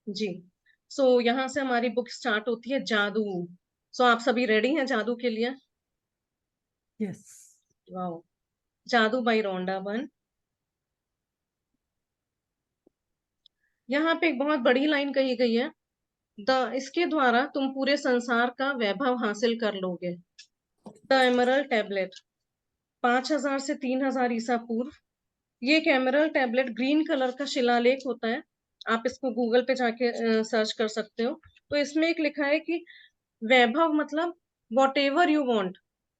जी। सो यहाँ से हमारी बुक स्टार्ट होती है जादू। सो आप सभी रेडी हैं जादू के लिए? यस। वाओ। जादू बाय रोंडा बर्न। यहाँ पे एक बहुत बड़ी लाइन कही गई है, इसके द्वारा तुम पूरे संसार का वैभव हासिल कर लोगे। द एमरल्ड टैबलेट, 5000 से 3000 ईसा पूर्व। ये एक एमरल्ड टैबलेट ग्रीन कलर का शिलालेख होता है। आप इसको गूगल पे जाके सर्च कर सकते हो। तो इसमें एक लिखा है कि वैभव मतलब वॉट एवर यू वॉन्ट,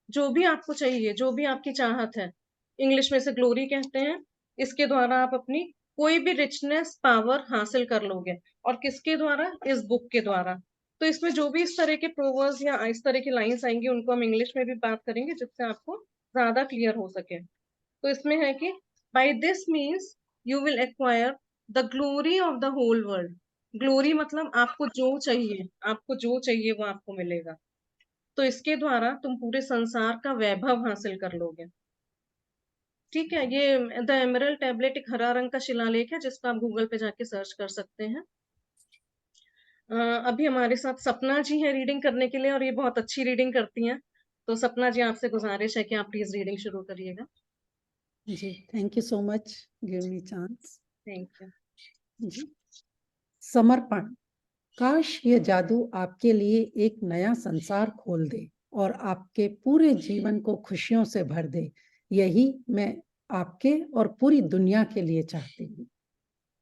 जो भी आपको चाहिए, जो भी आपकी चाहत है, इंग्लिश में से ग्लोरी कहते हैं। इसके द्वारा आप अपनी कोई भी रिचनेस पावर हासिल कर लोगे। और किसके द्वारा? इस बुक के द्वारा। तो इसमें जो भी इस तरह के प्रोवर्ब्स या इस तरह की लाइंस आएंगी उनको हम इंग्लिश में भी बात करेंगे, जिससे आपको ज्यादा क्लियर हो सके। तो इसमें है कि by this means you will acquire the glory of the whole world. Glory मतलब आपको जो चाहिए, आपको जो चाहिए वो आपको मिलेगा। तो इसके द्वारा तुम पूरे संसार का वैभव हासिल कर लोगे। ठीक है, ये द एमरल्ड टैबलेट एक हरा रंग का शिलालेख है, जिसको आप गूगल पे जाके सर्च कर सकते हैं। अभी हमारे साथ सपना जी है रीडिंग करने के लिए, और ये बहुत अच्छी रीडिंग करती हैं। तो सपना जी, आपसे गुजारिश है कि आप प्लीज रीडिंग शुरू करिएगा। जी, thank you so much give me chance. Thank you जी। समर्पण। काश ये जादू आपके लिए एक नया संसार खोल दे और आपके पूरे जीवन को खुशियों से भर दे। यही मैं आपके और पूरी दुनिया के लिए चाहती हूँ।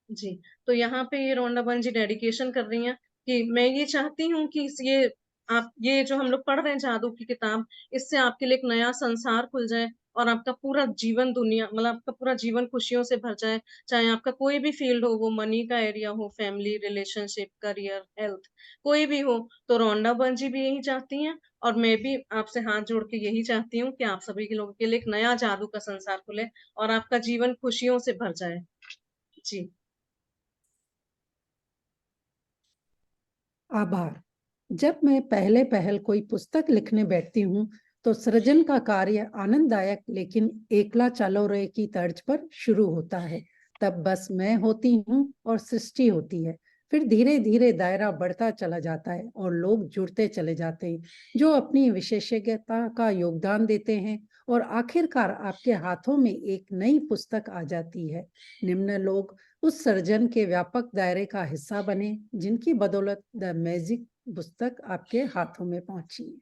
जी। तो यहाँ पे ये रोंडा बहन जी डेडिकेशन कर रही हैं कि मैं ये चाहती हूँ कि ये आप, ये जो हम लोग पढ़ रहे हैं जादू की किताब, इससे आपके लिए एक नया संसार खुल जाए और आपका पूरा जीवन दुनिया, मतलब आपका पूरा जीवन खुशियों से भर जाए। चाहे आपका कोई भी फील्ड हो, वो मनी का एरिया हो, फैमिली, रिलेशनशिप, करियर, हेल्थ, कोई भी हो। तो रोंडा बहन जी भी यही चाहती हैं, और मैं भी आपसे हाथ जोड़ के यही चाहती हूँ कि आप सभी के लोगों के लिए एक नया जादू का संसार खुले और आपका जीवन खुशियों से भर जाए। जी। आभार। जब मैं पहल कोई पुस्तक लिखने बैठती हूँ तो सृजन का कार्य आनंददायक लेकिन एकला चलो रे की तर्ज पर शुरू होता है। तब बस मैं होती हूँ और सृष्टि होती है। फिर धीरे धीरे दायरा बढ़ता चला जाता है और लोग जुड़ते चले जाते हैं जो अपनी विशेषज्ञता का योगदान देते हैं, और आखिरकार आपके हाथों में एक नई पुस्तक आ जाती है। निम्न लोग उस सर्जन के व्यापक दायरे का हिस्सा बने जिनकी बदौलत द मैजिक पुस्तक आपके हाथों में पहुंची।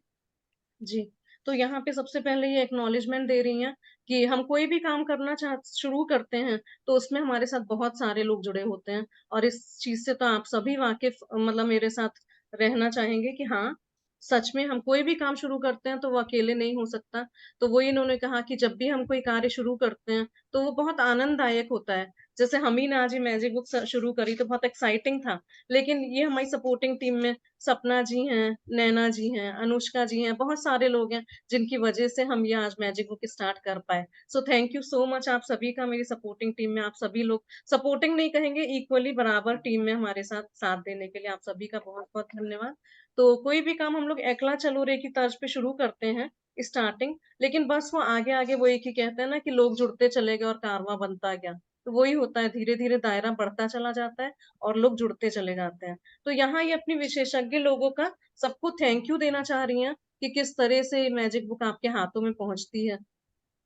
जी। तो यहाँ पे सबसे पहले ये एक्नॉलेजमेंट दे रही हैं कि हम कोई भी काम करना शुरू करते हैं तो उसमें हमारे साथ बहुत सारे लोग जुड़े होते हैं। और इस चीज से तो आप सभी वाकिफ, मतलब मेरे साथ रहना चाहेंगे कि हाँ, सच में हम कोई भी काम शुरू करते हैं तो वो अकेले नहीं हो सकता। तो वही इन्होंने कहा कि जब भी हम कोई कार्य शुरू करते हैं तो वो बहुत आनंददायक होता है। जैसे हम ही ने आज ये मैजिक बुक शुरू करी तो बहुत एक्साइटिंग था, लेकिन ये हमारी सपोर्टिंग टीम में सपना जी हैं, नैना जी हैं, अनुष्का जी हैं, बहुत सारे लोग हैं जिनकी वजह से हम ये आज मैजिक बुक स्टार्ट कर पाए। So thank you so much आप सभी का, मेरी सपोर्टिंग टीम में आप सभी लोग, सपोर्टिंग नहीं कहेंगे, इक्वली बराबर टीम में हमारे साथ साथ देने के लिए आप सभी का बहुत बहुत धन्यवाद। तो कोई भी काम हम लोग एकला चलो रे की तर्ज पे शुरू करते हैं स्टार्टिंग, लेकिन बस वो आगे आगे वो एक ही कहते हैं ना कि लोग जुड़ते चले गए और कारवां बनता गया। तो वही होता है, धीरे धीरे दायरा बढ़ता चला जाता है और लोग जुड़ते चले जाते हैं। तो यहाँ ये अपनी विशेषज्ञ लोगों का सबको थैंक यू देना चाह रही हैं कि किस तरह से मैजिक बुक आपके हाथों में पहुंचती है।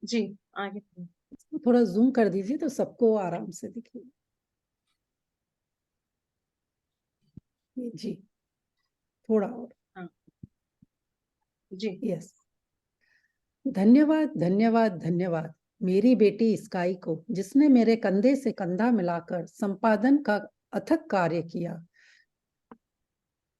जी, आगे। थोड़ा जूम कर दीजिए तो सबको आराम से दिखे। जी, थोड़ा और। हाँ। जी। यस। धन्यवाद धन्यवाद धन्यवाद मेरी बेटी स्काई को, जिसने मेरे कंधे से कंधा मिलाकर संपादन का अथक कार्य किया।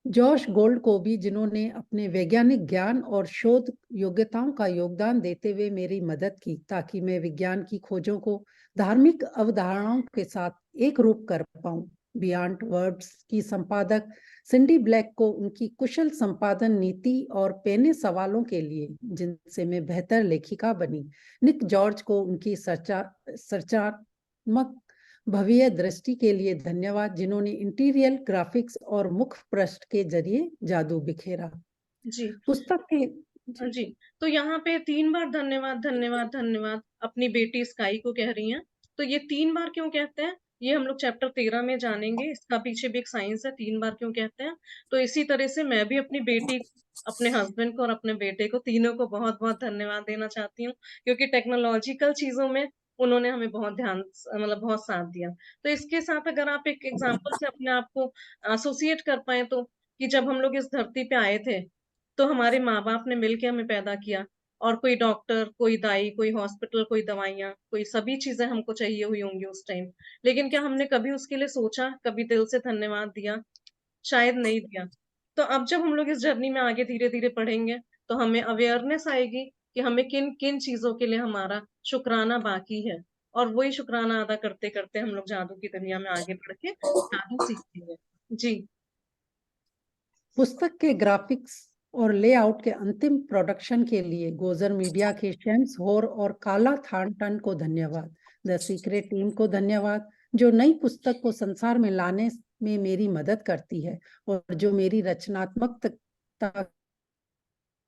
जॉश गोल्ड को भी, जिन्होंने अपने वैज्ञानिक ज्ञान और शोध योग्यताओं का योगदान देते हुए मेरी मदद की ताकि मैं विज्ञान की खोजों को धार्मिक अवधारणाओं के साथ एक रूप कर पाऊं। बियॉन्ड वर्ड्स की संपादक सिंडी ब्लैक को उनकी कुशल संपादन नीति और पेने सवालों के लिए, जिनसे मैं बेहतर लेखिका बनी। निक जॉर्ज को उनकी सरचात्मक भव्य दृष्टि के लिए धन्यवाद, जिन्होंने इंटीरियर ग्राफिक्स और मुख पृष्ठ के जरिए जादू बिखेरा। जी। पुस्तक के जी। जी, तो यहाँ पे 3 बार धन्यवाद, धन्यवाद, धन्यवाद अपनी बेटी स्काई को कह रही हैं। तो ये 3 बार क्यों कहते हैं, ये हम लोग चैप्टर 13 में जानेंगे, इसका पीछे भी एक साइंस है, 3 बार क्यों कहते हैं। तो इसी तरह से मैं भी अपनी बेटी, अपने हस्बैंड को और अपने बेटे को, तीनों को बहुत-बहुत धन्यवाद देना चाहती हूँ, क्योंकि टेक्नोलॉजिकल चीज़ों में उन्होंने हमें बहुत ध्यान मतलब बहुत साथ दिया। तो इसके साथ अगर आप एक एग्ज़ाम्पल से अपने आप को एसोसिएट कर पाएँ तो, कि जब हम लोग इस धरती पे आए थे, तो हमारे माँ-बाप ने मिल के हमें पैदा किया, और कोई डॉक्टर, कोई दाई, कोई हॉस्पिटल, कोई दवाइयाँ, कोई सभी चीज़ें हमको चाहिए हुई होंगी उस टाइम। लेकिन क्या हमने कभी उसके लिए सोचा, कभी दिल से धन्यवाद दिया? शायद नहीं दिया। तो अब जब हम लोग इस जर्नी में आगे धीरे-धीरे बढ़ेंगे, तो हमें अवेयरनेस आएगी कि हमें किन-किन चीज़ों के लिए हमारा शुकराना बाकी है, और वही शुकराना अदा करते-करते हम लोग जादू की दुनिया में आगे बढ़ के जादू सीखेंगे। जी। पुस्तक के ग्राफिक्स और लेआउट के अंतिम प्रोडक्शन के लिए गोजर मीडिया के शेम्स होर और काला थानटन को धन्यवाद। द सीक्रेट टीम को धन्यवाद, जो नई पुस्तक को संसार में लाने में मेरी मदद करती है और जो मेरी रचनात्मकता,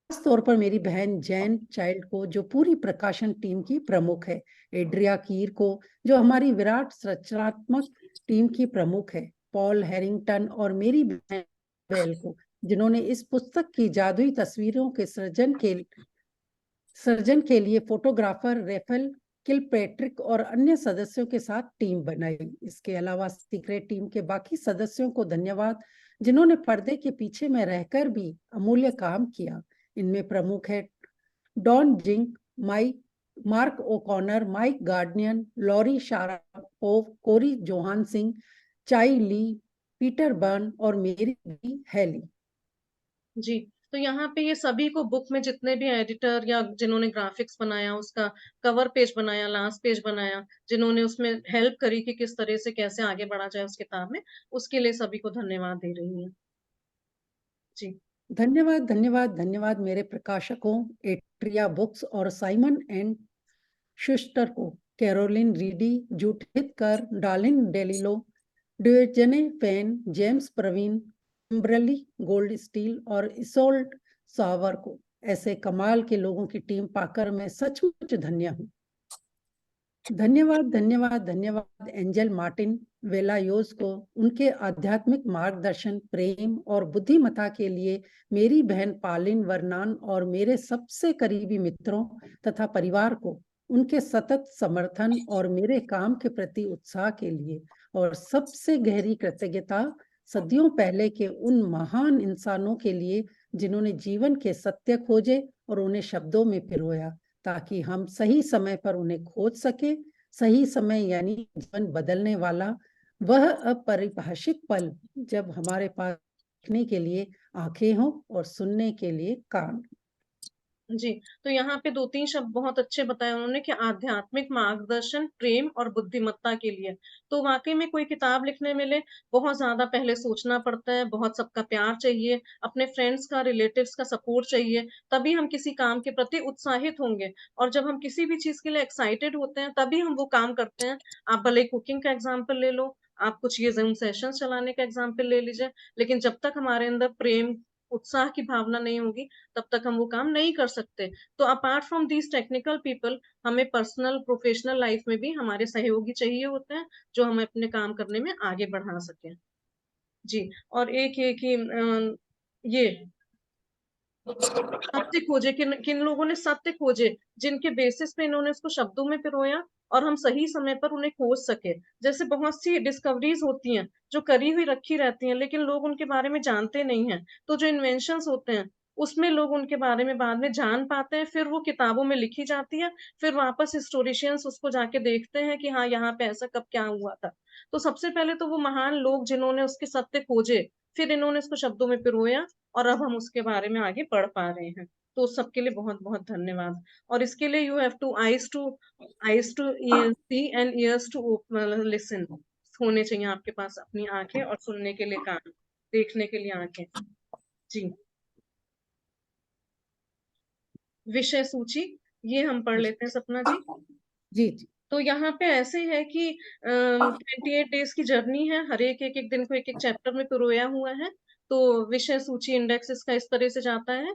खास तौर पर मेरी बहन जैन चाइल्ड को, जो पूरी प्रकाशन टीम की प्रमुख है, एड्रिया कीर को, जो हमारी विराट रचनात्मक टीम की प्रमुख है, पॉल हैरिंगटन और मेरी बहन बेल को, जिन्होंने इस पुस्तक की जादुई तस्वीरों के सर्जन के लिए फोटोग्राफर रेफेल किलपैट्रिक और अन्य सदस्यों के साथ टीम बनाई। इसके अलावा सीक्रेट टीम के बाकी सदस्यों को धन्यवाद, जिन्होंने पर्दे के पीछे में रहकर भी अमूल्य काम किया। इनमें प्रमुख है Don Zink, Mark O'Connor, Mike Gardnian, Laurie Sharapov, Cory Johan Singh, Chai Li, Peter burn और मेरी हेली। जी, तो यहाँ पे ये सभी को बुक में जितने भी एडिटर या जिन्होंने ग्राफिक्स बनाया, उसका कवर पेज बनाया, लास्ट पेज बनाया, जिन्होंने उसमें हेल्प करी कि किस तरह से कैसे आगे बढ़ा जाए उस किताब में, उसके लिए सभी को धन्यवाद दे रही हूँ। जी। धन्यवाद, धन्यवाद, धन्यवाद मेरे प्रकाशकों एट्रिया बुक्स और साइमन एंड शुस्टर को, Carolyn Reidy, Judith Curr, Darlene DeLillo, Diogene Fen, James Pervin, Kimberly Goldstein और इसोल्ट सावर को। ऐसे कमाल के लोगों की टीम पाकर मैं सचमुच धन्य हूँ। धन्यवाद, धन्यवाद, धन्यवाद एंजल मार्टिन वेलायोस को, उनके आध्यात्मिक मार्गदर्शन, प्रेम और बुद्धिमत्ता के लिए, मेरी बहन पालिन वर्नान और मेरे सबसे करीबी मित्रों तथा परिवार को, उनके सतत समर्थन और मेरे काम के प्रति उत्साह के लिए, और सबसे गहरी कृतज्ञता सदियों पहले के उन महान इंसानों के लिए, जिन्होंने जीवन के सत्य खोजे और उन्हें शब्दों में पिरोया, ताकि हम सही समय पर उन्हें खोज सके। सही समय यानी जीवन बदलने वाला वह अपरिभाषित पल, जब हमारे पास देखने के लिए आंखें हों और सुनने के लिए कान। जी, तो यहाँ पे 2-3 शब्द बहुत अच्छे बताए उन्होंने कि आध्यात्मिक मार्गदर्शन, प्रेम और बुद्धिमत्ता के लिए। तो वाक़ई में कोई किताब लिखने मिले, बहुत ज़्यादा पहले सोचना पड़ता है, बहुत सबका प्यार चाहिए, अपने फ्रेंड्स का, रिलेटिव्स का सपोर्ट चाहिए, तभी हम किसी काम के प्रति उत्साहित होंगे। और जब हम किसी भी चीज़ के लिए एक्साइटेड होते हैं, तभी हम वो काम करते हैं। आप भले ही कुकिंग का एग्ज़ाम्पल ले लो, आप कुछ ये ज़ूम सेशंस चलाने का एग्ज़ाम्पल ले लीजिए, लेकिन जब तक हमारे अंदर प्रेम, उत्साह की भावना नहीं होगी, तब तक हम वो काम नहीं कर सकते। तो apart from these technical people, हमें पर्सनल, प्रोफेशनल लाइफ में भी हमारे सहयोगी चाहिए होते हैं, जो हमें अपने काम करने में आगे बढ़ा सकें। जी, और एक ये कि ये सत्य खोजे, किन किन लोगों ने सत्य खोजे, जिनके बेसिस पे इन्होंने उसको शब्दों में पिरोया और हम सही समय पर उन्हें खोज सके। जैसे बहुत सी डिस्कवरीज़ होती हैं, जो करी हुई रखी रहती हैं, लेकिन लोग उनके बारे में जानते नहीं हैं। तो जो इन्वेंशंस होते हैं, उसमें लोग उनके बारे में बाद में जान पाते हैं, फिर वो किताबों में लिखी जाती है, फिर वापस हिस्टोरिशियंस उसको जाके देखते हैं कि हाँ, यहाँ पे ऐसा कब क्या हुआ था। तो सबसे पहले तो वो महान लोग जिन्होंने उसके सत्य खोजे, फिर इन्होंने उसको शब्दों में पिरोया, और अब हम उसके बारे में आगे बढ़ पा रहे हैं। तो उस सब के लिए बहुत-बहुत धन्यवाद। और इसके लिए you have two eyes to see and ears to listen. होने चाहिए आपके पास अपनी आँखें और सुनने के लिए कान, देखने के लिए आँखें। जी, विषय सूची ये हम पढ़ लेते हैं सपना जी। जी, जी। तो यहाँ पे ऐसे है कि 28 डेज़ की जर्नी है, हर एक-एक दिन को एक-एक चैप्टर में पिरोया हुआ है। तो विषय सूची इंडेक्स इसका इस तरह से जाता है।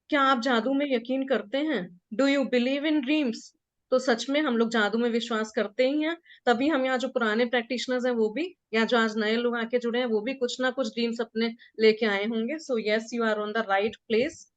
क्या आप जादू में यकीन करते हैं? Do you believe in dreams? तो सच में हम लोग जादू में विश्वास करते ही हैं। तभी हम यहाँ जो पुराने प्रैक्टिशनर्स हैं वो भी, या जो आज नए लोग आके जुड़े हैं वो भी कुछ ना कुछ ड्रीम्स अपने लेके आए होंगे। So yes, you are on the right place.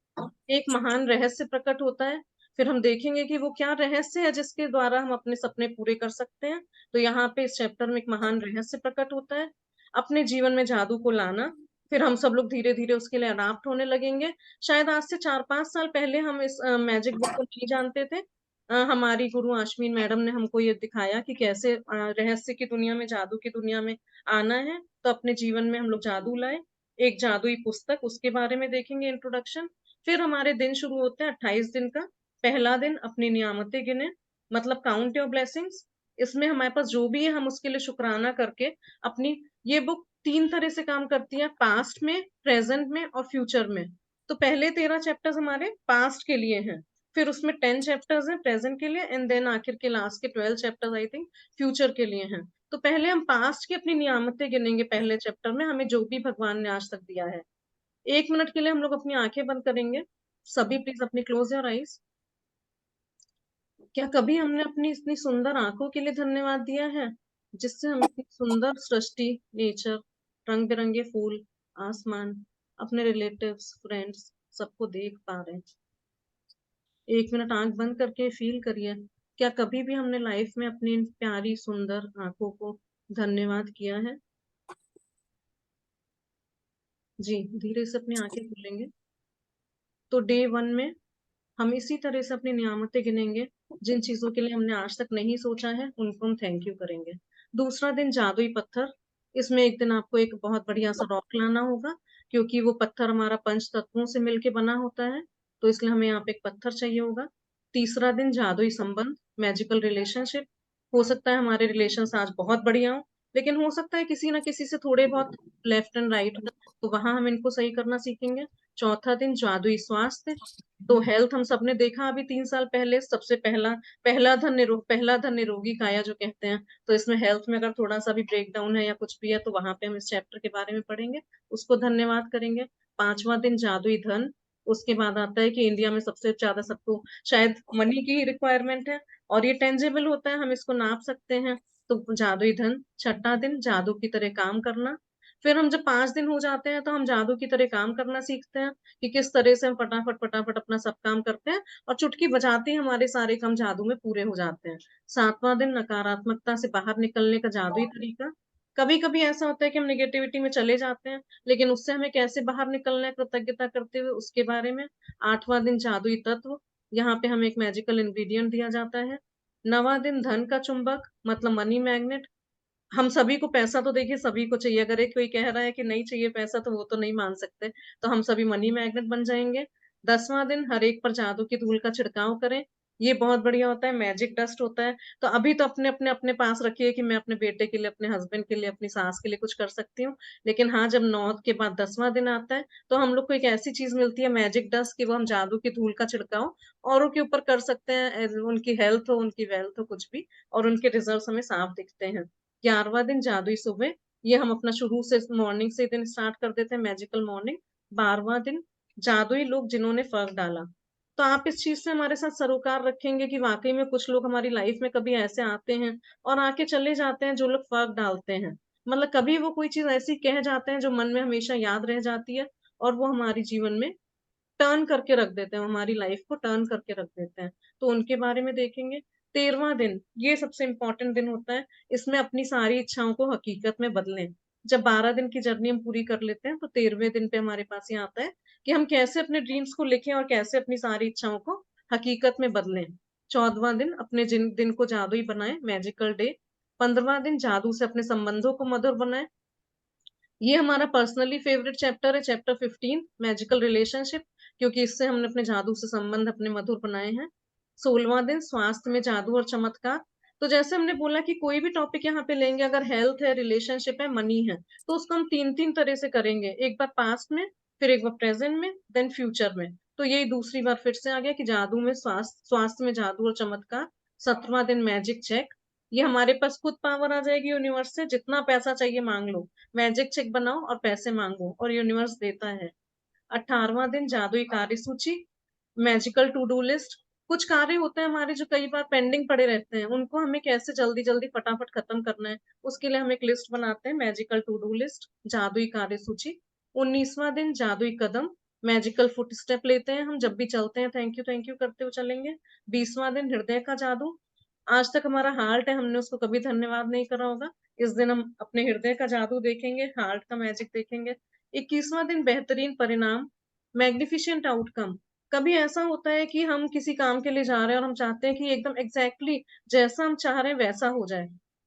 एक महान रहस्य प्रकट होता है। फिर हम देखेंगे कि वो क्या रहस्य है जिसके द्वारा हम अपने सपने पूरे कर सकते हैं। तो यहाँ पे इस चैप्टर में एक महान रहस्य प्रकट होता है, अपने जीवन में जादू को लाना। फिर हम सब लोग धीरे धीरे उसके लिए अडाप्ट होने लगेंगे। शायद आज से 4-5 साल पहले हम इस मैजिक बुक को नहीं जानते थे। हमारी गुरु आश्मीन मैडम ने हमको ये दिखाया कि कैसे रहस्य की दुनिया में, जादू की दुनिया में आना है। तो अपने जीवन में हम लोग जादू लाए। एक जादुई पुस्तक, उसके बारे में देखेंगे, इंट्रोडक्शन। फिर हमारे दिन शुरू होते हैं 28 दिन का। पहला दिन अपनी नियामतें गिने, मतलब काउंट योर ब्लेसिंग्स। इसमें हमारे पास जो भी है हम उसके लिए शुक्राना करके अपनी, ये बुक 3 तरह से काम करती है, पास्ट में, प्रेजेंट में और फ्यूचर में। तो पहले 13 चैप्टर्स हमारे पास्ट के लिए हैं, फिर उसमें 10 चैप्टर्स हैं प्रेजेंट के लिए, एंड देन आखिर के लास्ट के 12 चैप्टर्स आई थिंक फ्यूचर के लिए हैं। तो पहले हम पास्ट की अपनी नियामतें गिनेंगे पहले चैप्टर में, हमें जो भी भगवान ने आज तक दिया है। 1 मिनट के लिए हम लोग अपनी आंखें बंद करेंगे। सभी प्लीज अपनी क्लोज योर आईज। क्या कभी हमने अपनी इतनी सुंदर आंखों के लिए धन्यवाद दिया है, जिससे हम इतनी सुंदर सृष्टि, नेचर, रंग बिरंगे फूल, आसमान, अपने रिलेटिव्स, फ्रेंड्स, सबको देख पा रहे हैं? 1 मिनट आंख बंद करके फील करिए, क्या कभी भी हमने लाइफ में अपनी इन प्यारी सुंदर आंखों को धन्यवाद किया है? जी, धीरे से अपनी आंखें खोलेंगे। तो डे 1 में हम इसी तरह से अपनी नियामतें गिनेंगे। जिन चीजों के लिए हमने आज तक नहीं सोचा है उनको हम थैंक यू करेंगे। दूसरा दिन जादुई पत्थर। इसमें एक दिन आपको एक बहुत बढ़िया सा रॉक लाना होगा, क्योंकि वो पत्थर हमारा पंच तत्वों से मिलके बना होता है। तो इसलिए हमें यहाँ पे एक पत्थर चाहिए होगा। तीसरा दिन जादुई संबंध, मैजिकल रिलेशनशिप। हो सकता है हमारे रिलेशंस आज बहुत बढ़िया हो, लेकिन हो सकता है किसी ना किसी से थोड़े बहुत लेफ्ट एंड राइट हो, तो वहां हम इनको सही करना सीखेंगे। चौथा दिन जादुई स्वास्थ्य। तो हेल्थ हम सबने देखा अभी 3 साल पहले, सबसे पहला, पहला धन निरोगी काया जो कहते हैं। तो इसमें हेल्थ में अगर थोड़ा सा भी ब्रेक डाउन है या कुछ भी है तो वहां पे हम इस चैप्टर के बारे में पढ़ेंगे, उसको धन्यवाद करेंगे। पांचवा दिन जादुई धन। उसके बाद आता है कि इंडिया में सबसे ज्यादा सबको शायद मनी की ही रिक्वायरमेंट है, और ये टेंजेबल होता है, हम इसको नाप सकते हैं। तो जादुई धन। छठा दिन जादू की तरह काम करना। फिर हम जब 5 दिन हो जाते हैं तो हम जादू की तरह काम करना सीखते हैं, कि किस तरह से हम फटाफट फटाफट अपना सब काम करते हैं, और चुटकी बजाते ही हमारे सारे काम जादू में पूरे हो जाते हैं। सातवां दिन नकारात्मकता से बाहर निकलने का जादुई तरीका। कभी कभी ऐसा होता है कि हम नेगेटिविटी में चले जाते हैं, लेकिन उससे हमें कैसे बाहर निकलना है कृतज्ञता करते हुए, उसके बारे में। आठवां दिन जादुई तत्व। यहाँ पे हमें एक मैजिकल इंग्रेडिएंट दिया जाता है। नवा दिन धन का चुंबक, मतलब मनी मैग्नेट। हम सभी को पैसा तो देखिए सभी को चाहिए, अगर एक कोई कह रहा है कि नहीं चाहिए पैसा तो वो तो नहीं मान सकते। तो हम सभी मनी मैग्नेट बन जाएंगे। 10वां दिन हर एक पर जादू की धूल का छिड़काव करें। ये बहुत बढ़िया होता है, मैजिक डस्ट होता है। तो अभी तो अपने अपने अपने पास रखिए कि मैं अपने बेटे के लिए, अपने हस्बैंड के लिए, अपनी सास के लिए कुछ कर सकती हूँ। लेकिन हाँ, जब 9 के बाद 10वां दिन आता है तो हम लोग को एक ऐसी चीज मिलती है मैजिक डस्ट, कि वो हम जादू की धूल का छिड़काव औरों के ऊपर कर सकते हैं, उनकी हेल्थ हो, उनकी वेल्थ हो, कुछ भी, और उनके रिजल्ट हमें साफ दिखते हैं। 11वां दिन जादुई सुबह। ये हम अपना शुरू से मॉर्निंग से दिन स्टार्ट कर देते हैं, मैजिकल मॉर्निंग। 12वां दिन जादुई लोग जिन्होंने फर्क डाला। तो आप इस चीज से हमारे साथ सरोकार रखेंगे कि वाकई में कुछ लोग हमारी लाइफ में कभी ऐसे आते हैं और आके चले जाते हैं जो लोग फर्क डालते हैं। मतलब कभी वो कोई चीज ऐसी कह जाते हैं जो मन में हमेशा याद रह जाती है, और वो हमारी जीवन में टर्न करके रख देते हैं, हमारी लाइफ को टर्न करके रख देते हैं। तो उनके बारे में देखेंगे। 13वां दिन, ये सबसे इंपॉर्टेंट दिन होता है। इसमें अपनी सारी इच्छाओं को हकीकत में बदलें। जब 12 दिन की जर्नी हम पूरी कर लेते हैं तो 13वें दिन पे हमारे पास ये आता है कि हम कैसे अपने ड्रीम्स को लिखें और कैसे अपनी सारी इच्छाओं को हकीकत में बदलें। 14वां दिन अपने जिन दिन को जादुई बनाए, मैजिकल डे। 15वां दिन जादू से अपने संबंधों को मधुर बनाए। ये हमारा पर्सनली फेवरेट चैप्टर है, चैप्टर 15, मैजिकल रिलेशनशिप, क्योंकि इससे हमने अपने जादू से संबंध अपने मधुर बनाए हैं। 16वां दिन स्वास्थ्य में जादू और चमत्कार। तो जैसे हमने बोला कि कोई भी टॉपिक यहाँ पे लेंगे, अगर हेल्थ है, रिलेशनशिप है, मनी है, तो उसको हम तीन तीन तरह से करेंगे, एक बार पास्ट में, फिर एक बार प्रेजेंट में, देन फ्यूचर में। तो यही दूसरी बार फिर से आ गया कि जादू में स्वास्थ्य में जादू और चमत्कार। 17वां दिन मैजिक चेक। ये हमारे पास खुद पावर आ जाएगी यूनिवर्स से, जितना पैसा चाहिए मांग लो, मैजिक चेक बनाओ और पैसे मांगो और यूनिवर्स देता है। 18वां दिन जादुई कार्य सूची। मैजिकल टू डू लिस्ट, कुछ कार्य होते हैं हमारे जो कई बार पेंडिंग पड़े रहते हैं, उनको हमें कैसे जल्दी जल्दी फटाफट खत्म करना है, उसके लिए हम एक लिस्ट बनाते हैं, मैजिकल टू डू लिस्ट, जादुई कार्य सूची। 19वां दिन जादुई कदम, मैजिकल फुट स्टेप लेते हैं हम, जब भी चलते हैं थैंक यू करते हुए चलेंगे। 20वां दिन हृदय का जादू, आज तक हमारा हार्ट है, हमने उसको कभी धन्यवाद नहीं करा होगा, इस दिन हम अपने हृदय का जादू देखेंगे, हार्ट का मैजिक देखेंगे। 21वां दिन बेहतरीन परिणाम, मैग्निफिसेंट आउटकम, कभी ऐसा होता है कि हम किसी काम के लिए जा रहे हैं और हम चाहते हैं कि एकदम एग्जैक्टली जैसा हम चाह रहे हैं वैसा हो जाए,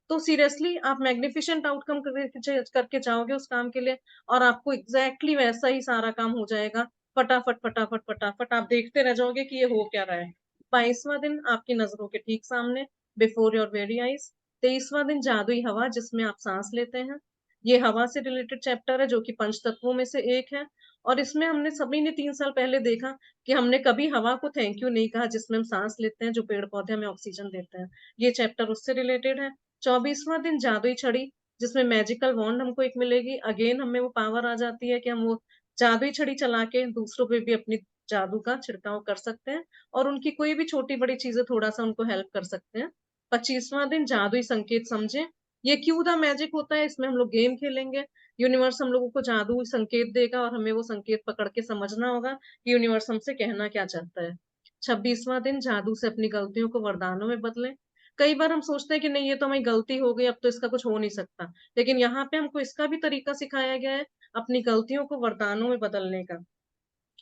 तो सीरियसली आप मैग्निफिसेंट आउटकम करके जाओगे उस काम के लिए, और आपको एग्जैक्टली वैसा ही सारा काम हो जाएगा, फटाफट फटाफट फटाफट, आप देखते रह जाओगे कि ये हो क्या रहा है। 22वां दिन आपकी नजरों के ठीक सामने, बिफोर योर वेरी आईज। 23वां दिन जादुई हवा, जिसमें आप सांस लेते हैं, ये हवा से रिलेटेड चैप्टर है जो कि पंच तत्वों में से एक है, और इसमें हमने सभी ने 3 साल पहले देखा कि हमने कभी हवा को थैंक यू नहीं कहा, जिसमें हम सांस लेते हैं, जो पेड़ पौधे हमें ऑक्सीजन देते हैं, ये चैप्टर उससे रिलेटेड है। 24वां दिन जादुई छड़ी, जिसमें मैजिकल वॉन्ड हमको एक मिलेगी, अगेन हमें वो पावर आ जाती है कि हम वो जादुई छड़ी चला के दूसरों पे भी अपनी जादू का छिड़काव कर सकते हैं, और उनकी कोई भी छोटी बड़ी चीजें थोड़ा सा उनको हेल्प कर सकते हैं। 25वां दिन जादुई संकेत समझे, ये क्यू द मैजिक होता है, इसमें हम लोग गेम खेलेंगे, यूनिवर्स हम लोगों को जादू संकेत देगा और हमें वो संकेत पकड़ के समझना होगा कि यूनिवर्स हमसे कहना क्या चाहता है। 26वां दिन जादू से अपनी गलतियों को वरदानों में बदलें, कई बार हम सोचते हैं कि नहीं ये तो हमारी गलती हो गई, अब तो इसका कुछ हो नहीं सकता, लेकिन यहाँ पे हमको इसका भी तरीका सिखाया गया है अपनी गलतियों को वरदानों में बदलने का।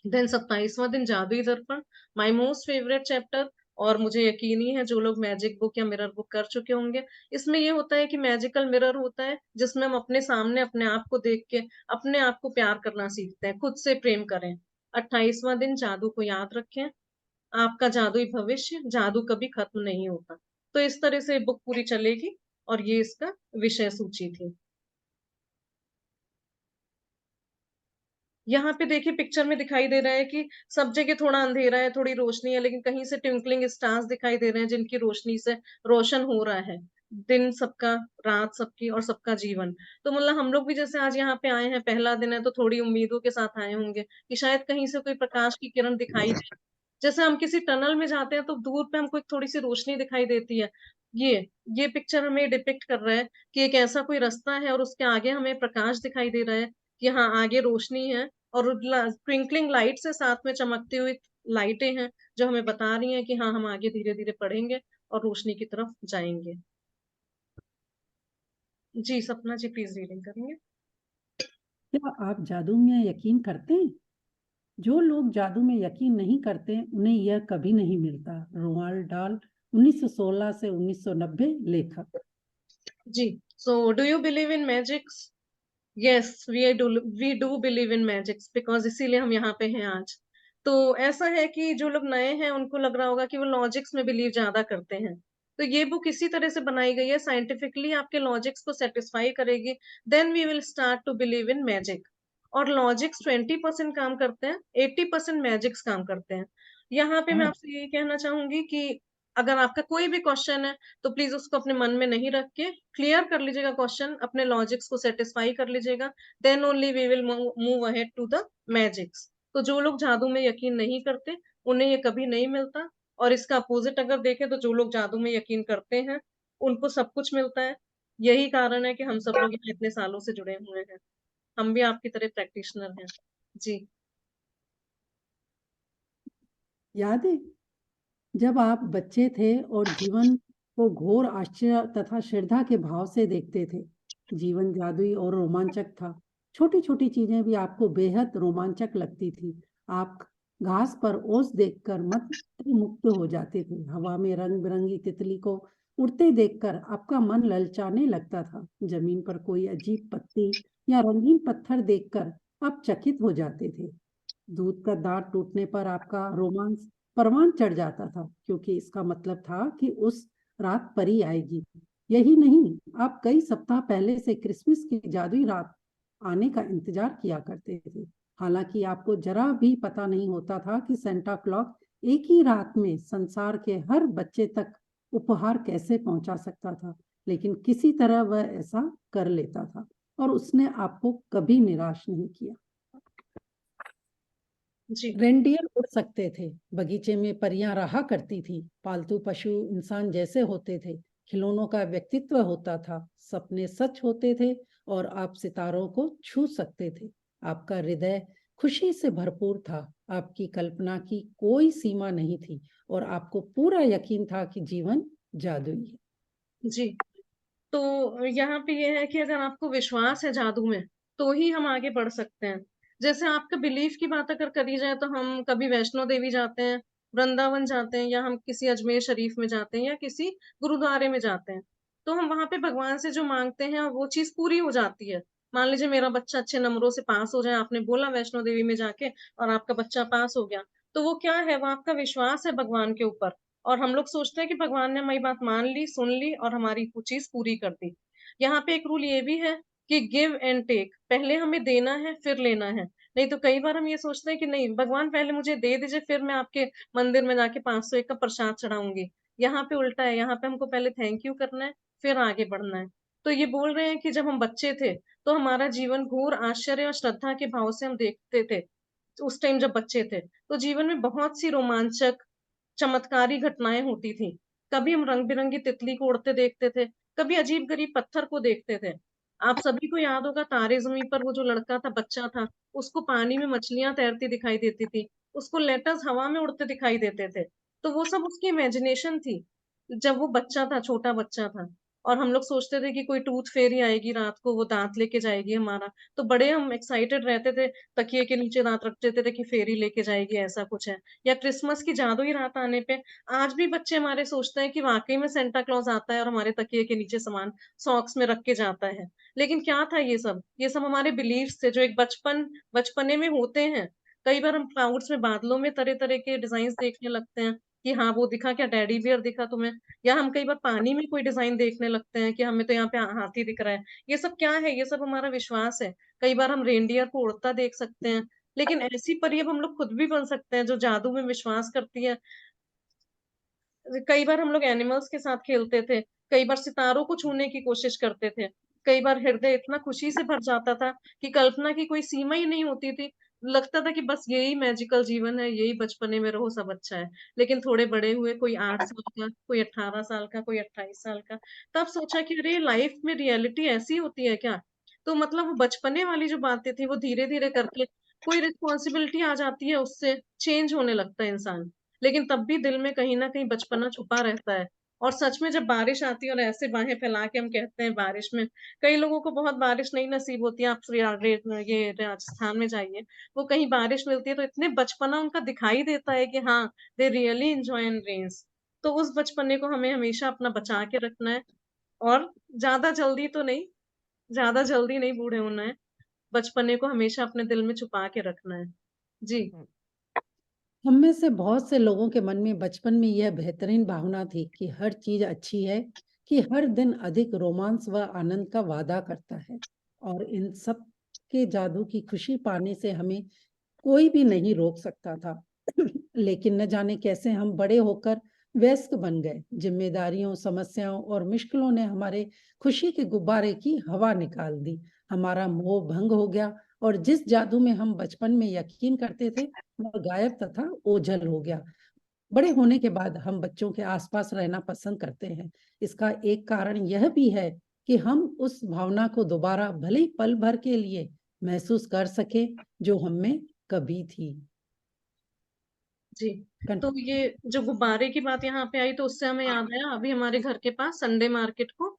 देन 27वां दिन जादुई दर्पण, माय मोस्ट फेवरेट चैप्टर, और मुझे यकीन ही है जो लोग मैजिक बुक या मिरर बुक कर चुके होंगे, इसमें ये होता है कि मैजिकल मिरर होता है जिसमें हम अपने सामने अपने आप को देख के अपने आप को प्यार करना सीखते हैं, खुद से प्रेम करें। 28वां दिन जादू को याद रखें, आपका जादुई भविष्य, जादू कभी खत्म नहीं होता। तो इस तरह से बुक पूरी चलेगी, और ये इसका विषय सूची थी। यहाँ पे देखिए पिक्चर में दिखाई दे रहा है कि सब जगह थोड़ा अंधेरा है, थोड़ी रोशनी है, लेकिन कहीं से ट्विंकलिंग स्टार्स दिखाई दे रहे हैं जिनकी रोशनी से रोशन हो रहा है दिन सबका, रात सबकी, और सबका जीवन। तो मतलब हम लोग भी जैसे आज यहाँ पे आए हैं, पहला दिन है, तो थोड़ी उम्मीदों के साथ आए होंगे कि शायद कहीं से कोई प्रकाश की किरण दिखाई दे। जैसे हम किसी टनल में जाते हैं तो दूर पे हमको एक थोड़ी सी रोशनी दिखाई देती है, ये ये पिक्चर हमें डिपिक्ट कर रहा है कि एक ऐसा कोई रास्ता है और उसके आगे हमें प्रकाश दिखाई दे रहा है कि हाँ आगे रोशनी है, और ट्विंकलिंग लाइट से साथ में चमकती हुई लाइटें हैं जो हमें बता रही हैं कि हाँ हम आगे धीरे धीरे बढ़ेंगे और रोशनी की तरफ जाएंगे। जी सपना जी प्लीज रीडिंग करेंगे। क्या आप जादू में यकीन करते हैं? जो लोग जादू में यकीन नहीं करते उन्हें यह कभी नहीं मिलता। रोआल्ड डाल, 1916 से 1990, लेखक। जी, so do you believe in magics? Yes, we do believe in magics, because इसीलिए हम यहाँ पे हैं आज। तो ऐसा है कि जो लोग नए हैं उनको लग रहा होगा कि वो लॉजिक्स में बिलीव ज्यादा करते हैं, तो ये बुक इसी तरह से बनाई गई है, साइंटिफिकली आपके लॉजिक्स को सेटिस्फाई करेगी, then we will start to believe in magic. और लॉजिक्स 20% काम करते हैं, 80% मैजिक्स काम करते हैं। यहाँ पे मैं हाँ। आपसे यही कहना चाहूंगी कि अगर आपका कोई भी क्वेश्चन है तो प्लीज उसको अपने मन में नहीं रख के क्लियर कर लीजिएगा क्वेश्चन, अपने लॉजिक्स को सेटिस्फाई कर लीजिएगा, then only we will move ahead to the magics. तो जो लोग जादू में यकीन नहीं करते उन्हें ये कभी नहीं मिलता, और इसका अपोजिट अगर देखें तो जो लोग जादू में यकीन करते हैं उनको सब कुछ मिलता है। यही कारण है कि हम सब लोग यहाँ इतने सालों से जुड़े हुए हैं, हम भी आपकी तरह प्रैक्टिशनर हैं। जी। याद है जब आप बच्चे थे और जीवन को घोर आश्चर्य तथा श्रद्धा के भाव से देखते थे? जीवन जादुई और रोमांचक था। छोटी छोटी चीजें भी आपको बेहद रोमांचक लगती थी। आप घास पर ओस देखकर मत मुक्त हो जाते थे। हवा में रंग बिरंगी तितली को उड़ते देखकर आपका मन ललचाने लगता था। जमीन पर कोई अजीब पत्ती या रंगीन पत्थर देखकर आप चकित हो जाते थे। दूध का दांत टूटने पर आपका रोमांस परवान चढ़ जाता था, क्योंकि इसका मतलब था कि उस रात परी आएगी। यही नहीं, आप कई सप्ताह पहले से क्रिसमस की जादुई रात आने का इंतजार किया करते थे। हालांकि आपको जरा भी पता नहीं होता था कि सेंटा क्लॉज एक ही रात में संसार के हर बच्चे तक उपहार कैसे पहुंचा सकता था, लेकिन किसी तरह वह ऐसा कर लेता था और उसने आपको कभी निराश नहीं किया। जी, रेंडियर उड़ सकते थे, बगीचे में परियां रहा करती थी, पालतू पशु इंसान जैसे होते थे, खिलौनों का व्यक्तित्व होता था, सपने सच होते थे और आप सितारों को छू सकते थे। आपका हृदय खुशी से भरपूर था, आपकी कल्पना की कोई सीमा नहीं थी और आपको पूरा यकीन था कि जीवन जादुई है। जी। तो यहाँ पे ये है कि अगर आपको विश्वास है जादू में, तो ही हम आगे बढ़ सकते हैं। जैसे आपका बिलीफ की बात अगर करी जाए तो हम कभी वैष्णो देवी जाते हैं, वृंदावन जाते हैं या हम किसी अजमेर शरीफ में जाते हैं या किसी गुरुद्वारे में जाते हैं। तो हम वहाँ पे भगवान से जो माँगते हैं वो चीज़ पूरी हो जाती है। मान लीजिए मेरा बच्चा अच्छे नंबरों से पास हो जाए, आपने बोला वैष्णो देवी में जाके और आपका बच्चा पास हो गया। तो वो क्या है, वो आपका विश्वास है भगवान के ऊपर। और हम लोग सोचते हैं कि भगवान ने हमारी बात मान ली, सुन ली और हमारी वो चीज़ पूरी कर दी। यहाँ पे एक रूल ये भी है कि गिव एंड टेक, पहले हमें देना है फिर लेना है। नहीं तो कई बार हम ये सोचते हैं कि नहीं भगवान पहले मुझे दे दीजिए फिर मैं आपके मंदिर में जाके 501 का प्रसाद चढ़ाऊँगी। यहाँ पे उल्टा है, यहाँ पे हमको पहले थैंक यू करना है, फिर आगे बढ़ना है। तो ये बोल रहे हैं कि जब हम बच्चे थे, तो हमारा जीवन घोर आश्चर्य और श्रद्धा के भाव से हम देखते थे। उस टाइम जब बच्चे थे, तो जीवन में बहुत सी रोमांचक चमत्कारी घटनाएँ होती थी। कभी हम रंग-बिरंगी तितली को उड़ते देखते थे, कभी अजीब-गरीब पत्थर को देखते थे। आप सभी को याद होगा तारे ज़मीं पर वो जो लड़का था, बच्चा था, उसको पानी में मछलियाँ तैरती दिखाई देती थी, उसको लेटर्स हवा में उड़ते दिखाई देते थे। तो वो सब उसकी इमेजिनेशन थी, जब वो बच्चा था, छोटा बच्चा था। और हम लोग सोचते थे कि कोई टूथ फेयरी आएगी रात को, वो दाँत लेके जाएगी हमारा, तो बड़े हम एक्साइटेड रहते थे, तकिए के नीचे दाँत रख देते थे कि फेयरी लेके जाएगी, ऐसा कुछ है। या क्रिसमस की जादुई रात आने पे आज भी बच्चे हमारे सोचते हैं कि वाक़ई में सेंटा क्लॉज़ आता है और हमारे तकिए के नीचे सामान सॉक्स में रख के जाता है। लेकिन क्या था ये सब? ये सब हमारे बिलीफ्स थे जो एक बचपने में होते हैं। कई बार हम क्लाउड्स में बादलों में तरह-तरह के डिज़ाइन्स देखने लगते हैं कि हाँ, वो दिखा क्या टेडी बियर दिखा तुम्हें? या हम कई बार पानी में कोई डिज़ाइन देखने लगते हैं कि हमें तो यहाँ पे हाथी दिख रहा है। ये सब क्या है? ये सब हमारा विश्वास है। कई बार हम रेनडियर को उड़ता देख सकते हैं। लेकिन ऐसी परी अब हम लोग खुद भी बन सकते हैं जो जादू में विश्वास करती है। कई बार हम लोग एनिमल्स के साथ खेलते थे, कई बार सितारों को छूने की कोशिश करते थे, कई बार हृदय इतना खुशी से भर जाता था कि कल्पना की कोई सीमा ही नहीं होती थी। लगता था कि बस यही मैजिकल जीवन है, यही बचपने में रहो सब अच्छा है। लेकिन थोड़े बड़े हुए, कोई 8 साल का, कोई 18 साल का, कोई 28 साल का, तब सोचा कि अरे! लाइफ में रियलिटी ऐसी होती है क्या? तो मतलब वो बचपने वाली जो बातें थी, वो धीरे-धीरे करके कोई रिस्पॉन्सिबिलिटी आ जाती है उससे, चेंज होने लगता है इंसान। लेकिन तब भी दिल में कहीं न कहीं बचपना छुपा रहता है। और सच में जब बारिश आती है और ऐसे बाहें फैला के हम कहते हैं बारिश में, कई लोगों को बहुत बारिश नहीं नसीब होती है, आप ये राजस्थान में जाइए, वो कहीं बारिश मिलती है तो इतने बचपना उनका दिखाई देता है कि हाँ, they really enjoy in rains. तो उस बचपने को हमें हमेशा अपना बचा के रखना है और ज़्यादा जल्दी तो नहीं, ज़्यादा जल्दी नहीं बूढ़े होना है, बचपने को हमेशा अपने दिल में छुपा के रखना है। जी, हम में से बहुत से लोगों के मन में बचपन में यह बेहतरीन भावना थी कि हर चीज अच्छी है, कि हर दिन अधिक रोमांस व आनंद का वादा करता है और इन सब के जादू की खुशी पाने से हमें कोई भी नहीं रोक सकता था। लेकिन न जाने कैसे हम बड़े होकर व्यस्क बन गए, जिम्मेदारियों, समस्याओं और मुश्किलों ने हमारे खुशी के गुब्बारे की हवा निकाल दी, हमारा मोह भंग हो गया और जिस जादू में हम बचपन में यकीन करते थे वह गायब तथा ओझल हो गया। बड़े होने के बाद हम बच्चों के आसपास रहना पसंद करते हैं। इसका एक कारण यह भी है कि हम उस भावना को दोबारा भले ही पल भर के लिए महसूस कर सके जो हम में कभी थी। जी। कन- तो ये जो गुब्बारे की बात यहाँ पे आई तो उससे हमें याद आया अभी हमारे घर के पास संडे मार्केट को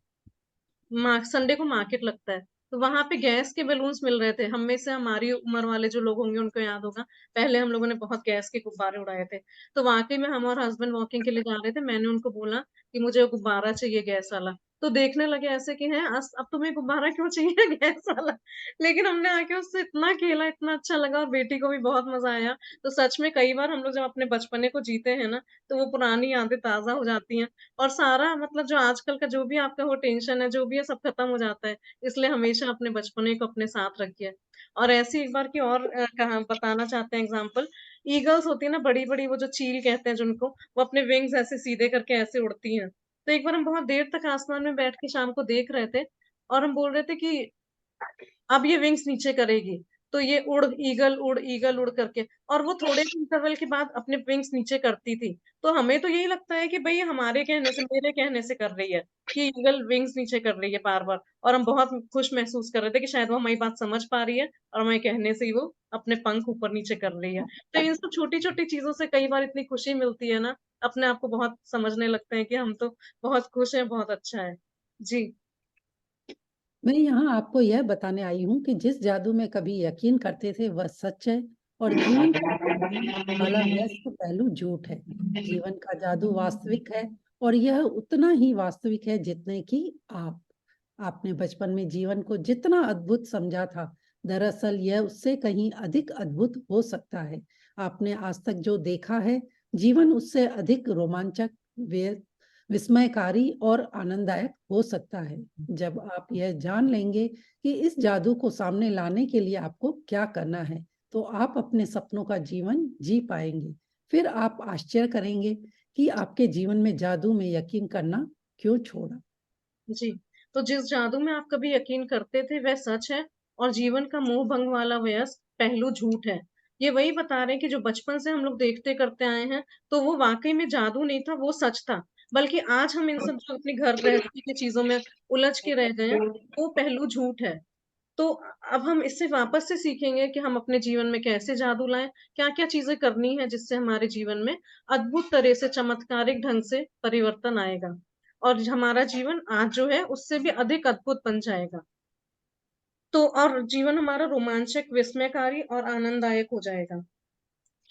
संडे को मार्केट लगता है, तो वहाँ पे गैस के बैलून्स मिल रहे थे। हम में से हमारी उम्र वाले जो लोग होंगे उनको याद होगा, पहले हम लोगों ने बहुत गैस के गुब्बारे उड़ाए थे। तो वाक़ई में हम और हस्बैंड वॉकिंग के लिए जा रहे थे, मैंने उनको बोला कि मुझे वो गुब्बारा चाहिए गैस वाला। तो देखने लगे ऐसे कि हैं अब तुम्हें गुब्बारा क्यों चाहिए गैस वाला? लेकिन हमने आके उससे इतना खेला, इतना अच्छा लगा और बेटी को भी बहुत मज़ा आया। तो सच में कई बार हम लोग जब अपने बचपने को जीते हैं ना, तो वो पुरानी यादें ताज़ा हो जाती हैं। और सारा मतलब जो आजकल का जो भी आपका वो टेंशन है, जो भी है सब खत्म हो जाता है। इसलिए हमेशा अपने बचपने को अपने साथ रखिए। और ऐसी एक बार की और कहा बताना चाहते हैं एग्ज़ाम्पल, ईगल्स होती है ना बड़ी-बड़ी वो जो चील कहते हैं जिनको, वो अपने विंग्स ऐसे सीधे करके ऐसे उड़ती हैं। तो एक बार हम बहुत देर तक आसमान में बैठ के शाम को देख रहे थे और हम बोल रहे थे कि अब ये विंग्स नीचे करेगी। तो ये ईगल उड़ करके, और वो थोड़े इंटरवल के बाद अपने विंग्स नीचे करती थी। तो हमें तो यही लगता है कि भई हमारे कहने से, मेरे कहने से कर रही है, कि ईगल विंग्स नीचे कर रही है बार-बार, और हम बहुत खुश महसूस कर रहे थे कि शायद वो हमारी बात समझ पा रही है और हमारे कहने से ही वो अपने पंख ऊपर-नीचे कर रही है। तो इन सब छोटी-छोटी चीज़ों से कई बार इतनी खुशी मिलती है ना, अपने आप को बहुत समझने लगते हैं कि हम तो बहुत खुश हैं, बहुत अच्छा है। जी, मैं यहाँ आपको यह बताने आई हूँ कि जिस जादू में कभी यकीन करते थे वह सच है और जीवन को बदलने वाला व्यस्त पहलू झूठ है। जीवन का जादू वास्तविक है और यह उतना ही वास्तविक है जितने कि आप। आपने बचपन में जीवन को जितना अद्भुत समझा था, दरअसल यह उससे कहीं अधिक अद्भुत हो सकता है। आपने आज तक जो देखा है, जीवन उससे अधिक रोमांचक, विस्मयकारी और आनंददायक हो सकता है। जब आप यह जान लेंगे कि इस जादू को सामने लाने के लिए आपको क्या करना है, तो आप अपने सपनों का जीवन जी पाएंगे। फिर आप आश्चर्य करेंगे कि आपके जीवन में जादू में यकीन करना क्यों छोड़ा। जी। तो जिस जादू में आप कभी यकीन करते थे वह सच है, और जीवन का मोह भंग वाला व्यस्त पहलू झूठ है। ये वही बता रहे हैं कि जो बचपन से हम लोग देखते करते आए हैं, तो वो वाक़ई में जादू नहीं था, वो सच था। बल्कि आज हम इन सब जो अपनी घर गृहस्थी की चीज़ों में उलझ के रह गए हैं, वो पहलू झूठ है। तो अब हम इससे वापस से सीखेंगे कि हम अपने जीवन में कैसे जादू लाएँ, क्या-क्या चीज़ें करनी है जिससे हमारे जीवन में अद्भुत तरह से चमत्कारिक ढंग से परिवर्तन आएगा। और हमारा जीवन आज जो है उससे भी अधिक अद्भुत बन जाएगा। तो और जीवन हमारा रोमांचक, विस्मयकारी और आनंददायक हो जाएगा।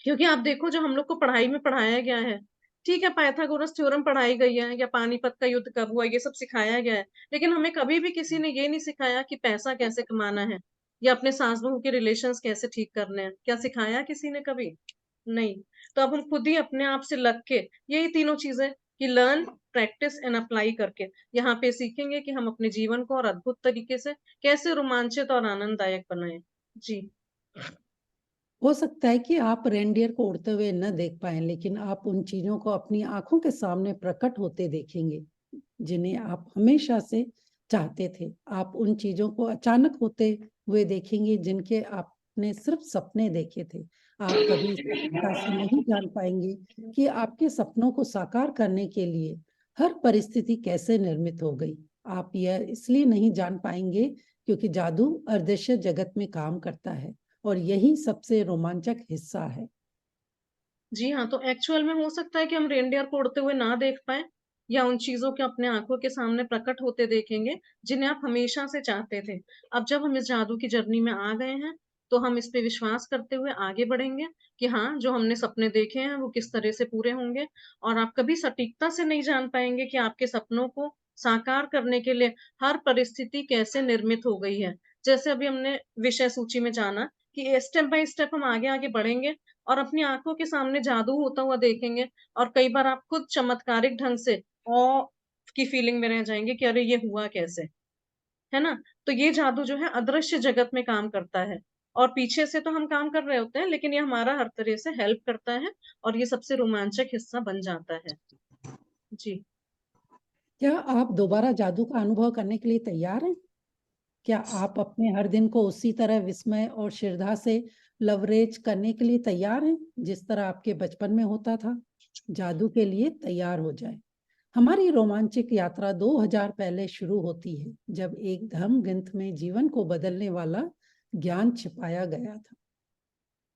क्योंकि आप देखो जो हम लोग को पढ़ाई में पढ़ाया गया है, ठीक है, पाइथागोरस थ्योरम पढ़ाई गई है या पानीपत का युद्ध कब हुआ, ये सब सिखाया गया है। लेकिन हमें कभी भी किसी ने ये नहीं सिखाया कि पैसा कैसे कमाना है या अपने सास-बहू के रिलेशंस कैसे ठीक करने हैं। क्या सिखाया किसी ने कभी? नहीं। तो अब हम खुद ही अपने आप से लग के यही तीनों चीज़ें, कि लर्न, प्रैक्टिस एंड अप्लाई करके यहाँ पे सीखेंगे कि हम अपने जीवन को और अद्भुत तरीके से कैसे रोमांचित और आनंददायक बनाएँ। जी। हो सकता है कि आप रेनडियर को उड़ते हुए न देख पाएं, लेकिन आप उन चीजों को अपनी आंखों के सामने प्रकट होते देखेंगे जिन्हें आप हमेशा से चाहते थे। आप उन चीजों को अचानक होते हुए देखेंगे जिनके आपने सिर्फ सपने देखे थे। आप कभी सटीकता से नहीं जान पाएंगे कि आपके सपनों को साकार करने के लिए हर परिस्थिति कैसे निर्मित हो गई। आप यह इसलिए नहीं जान पाएंगे क्योंकि जादू अदृश्य जगत में काम करता है और यही सबसे रोमांचक हिस्सा है। जी हाँ, तो एक्चुअल में हो सकता है कि हम रेनडियर को उड़ते हुए ना देख पाएँ, या उन चीज़ों को अपने आँखों के सामने प्रकट होते देखेंगे, जिन्हें आप हमेशा से चाहते थे। अब जब हम इस जादू की जर्नी में आ गए हैं, तो हम इस पे विश्वास करते हुए आगे बढ़ेंगे कि हाँ, जो हमने सपने देखे हैं, वो किस तरह से पूरे होंगे, और आप कभी सटीकता से नहीं जान पाएँगे कि आपके सपनों को साकार करने के लिए हर परिस्थिति कैसे निर्मित हो गई है। जैसे अभी हमने विषय सूची में जाना कि स्टेप बाय स्टेप हम आगे-आगे बढ़ेंगे और अपनी आँखों के सामने जादू होता हुआ देखेंगे, और कई बार आप खुद चमत्कारिक ढंग से ऑ की फीलिंग में रह जाएँगे कि अरे! ये हुआ कैसे? है ना? तो ये जादू जो है अदृश्य जगत में काम करता है, और पीछे से तो हम काम कर रहे होते हैं, लेकिन ये हमारा हर तरह से हेल्प करता है, और ये सबसे रोमांचक हिस्सा बन जाता है। जी। क्या आप दोबारा जादू का अनुभव करने के लिए तैयार हैं? क्या आप अपने हर दिन को उसी तरह विस्मय और श्रद्धा से लवरेज करने के लिए तैयार हैं, जिस तरह आपके बचपन में होता था? जादू के लिए तैयार हो जाएं। हमारी रोमांचक यात्रा 2000 पहले शुरू होती है, जब एक धर्म ग्रंथ में जीवन को बदलने वाला ज्ञान छिपाया गया था।